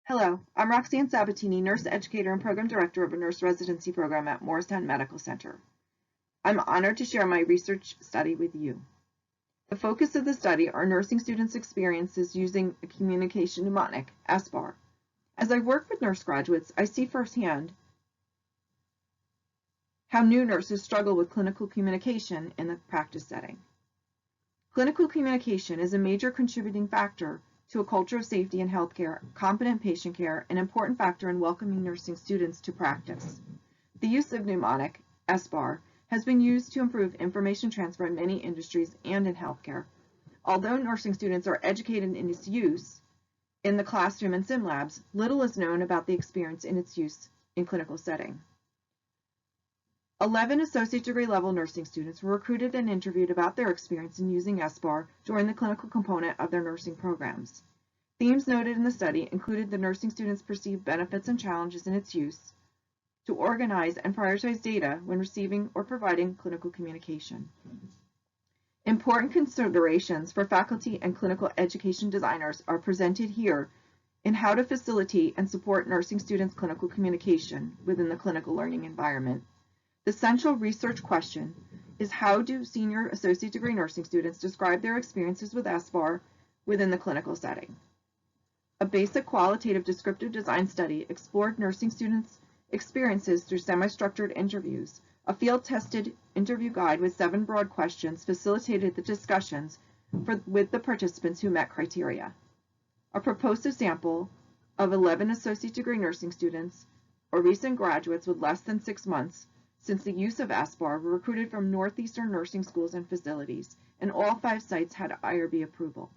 Hello, I'm Roxanne Sabatini, nurse educator and program director of a nurse residency program at Morristown Medical Center. I'm honored to share my research study with you. The focus of the study are nursing students' experiences using a communication mnemonic, SBAR. As I work with nurse graduates, I see firsthand how new nurses struggle with clinical communication in the practice setting. Clinical communication is a major contributing factor to a culture of safety in healthcare, competent patient care, an important factor in welcoming nursing students to practice. The use of mnemonic, SBAR, has been used to improve information transfer in many industries and in healthcare. Although nursing students are educated in its use in the classroom and sim labs, little is known about the experience in its use in clinical setting. 11 associate degree level nursing students were recruited and interviewed about their experience in using SBAR during the clinical component of their nursing programs. Themes noted in the study included the nursing students' perceived benefits and challenges in its use, to organize and prioritize data when receiving or providing clinical communication. Important considerations for faculty and clinical education designers are presented here in how to facilitate and support nursing students' clinical communication within the clinical learning environment. The central research question is, how do senior associate degree nursing students describe their experiences with SBAR within the clinical setting? A basic qualitative descriptive design study explored nursing students' experiences through semi-structured interviews. A field-tested interview guide with 7 broad questions facilitated the discussions with the participants who met criteria. A proposed sample of 11 associate degree nursing students or recent graduates with less than 6 months since the use of SBAR were recruited from Northeastern nursing schools and facilities, and all 5 sites had IRB approval.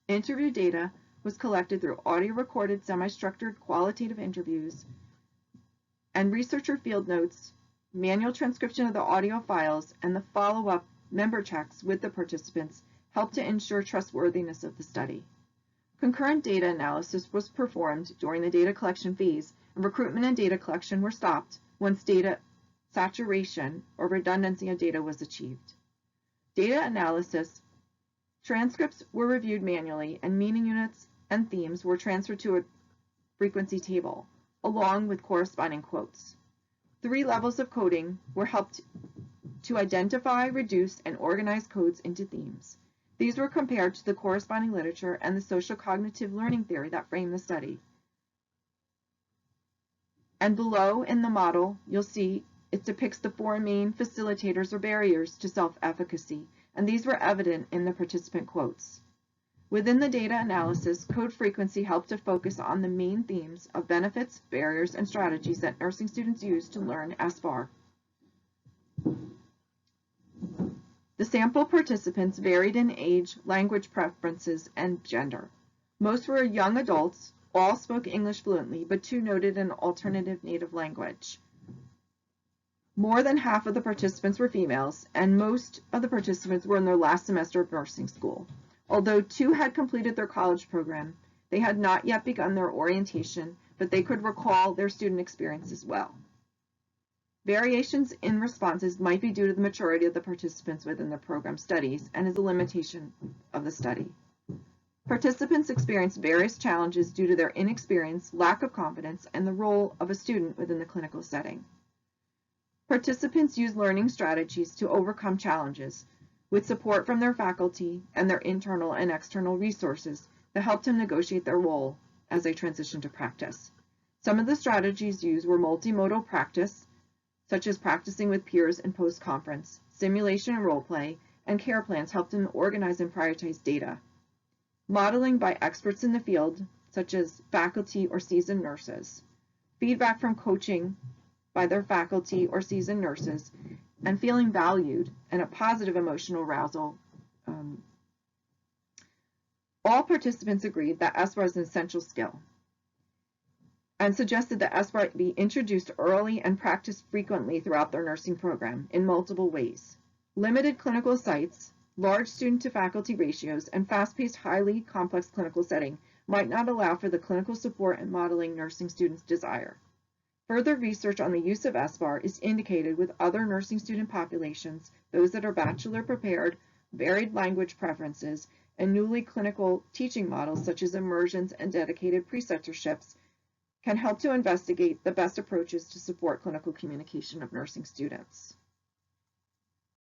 Interview data was collected through audio-recorded semi-structured qualitative interviews and researcher field notes, manual transcription of the audio files, and the follow-up member checks with the participants helped to ensure trustworthiness of the study. Concurrent data analysis was performed during the data collection phase, and recruitment and data collection were stopped once data saturation or redundancy of data was achieved. Data analysis, transcripts were reviewed manually, and meaning units and themes were transferred to a frequency table, along with corresponding quotes. 3 levels of coding were helped to identify, reduce, and organize codes into themes. These were compared to the corresponding literature and the social cognitive learning theory that framed the study. And below in the model, you'll see it depicts the 4 main facilitators or barriers to self-efficacy, and these were evident in the participant quotes. Within the data analysis, code frequency helped to focus on the main themes of benefits, barriers, and strategies that nursing students use to learn SBAR. The sample participants varied in age, language preferences, and gender. Most were young adults. All spoke English fluently, but 2 noted an alternative native language. More than half of the participants were females, and most of the participants were in their last semester of nursing school. Although 2 had completed their college program, they had not yet begun their orientation, but they could recall their student experiences well. Variations in responses might be due to the maturity of the participants within the program studies and is a limitation of the study. Participants experienced various challenges due to their inexperience, lack of confidence, and the role of a student within the clinical setting. Participants used learning strategies to overcome challenges, with support from their faculty and their internal and external resources that helped them negotiate their role as they transitioned to practice. Some of the strategies used were multimodal practice, such as practicing with peers in post-conference, simulation and role play, and care plans helped them organize and prioritize data. Modeling by experts in the field, such as faculty or seasoned nurses. Feedback from coaching by their faculty or seasoned nurses, and feeling valued and a positive emotional arousal. All participants agreed that SBAR is an essential skill and suggested that SBAR be introduced early and practiced frequently throughout their nursing program in multiple ways. Limited clinical sites, large student-to-faculty ratios, and fast-paced, highly complex clinical setting might not allow for the clinical support and modeling nursing students desire. Further research on the use of SBAR is indicated with other nursing student populations, those that are bachelor prepared, varied language preferences, and newly clinical teaching models such as immersions and dedicated preceptorships can help to investigate the best approaches to support clinical communication of nursing students.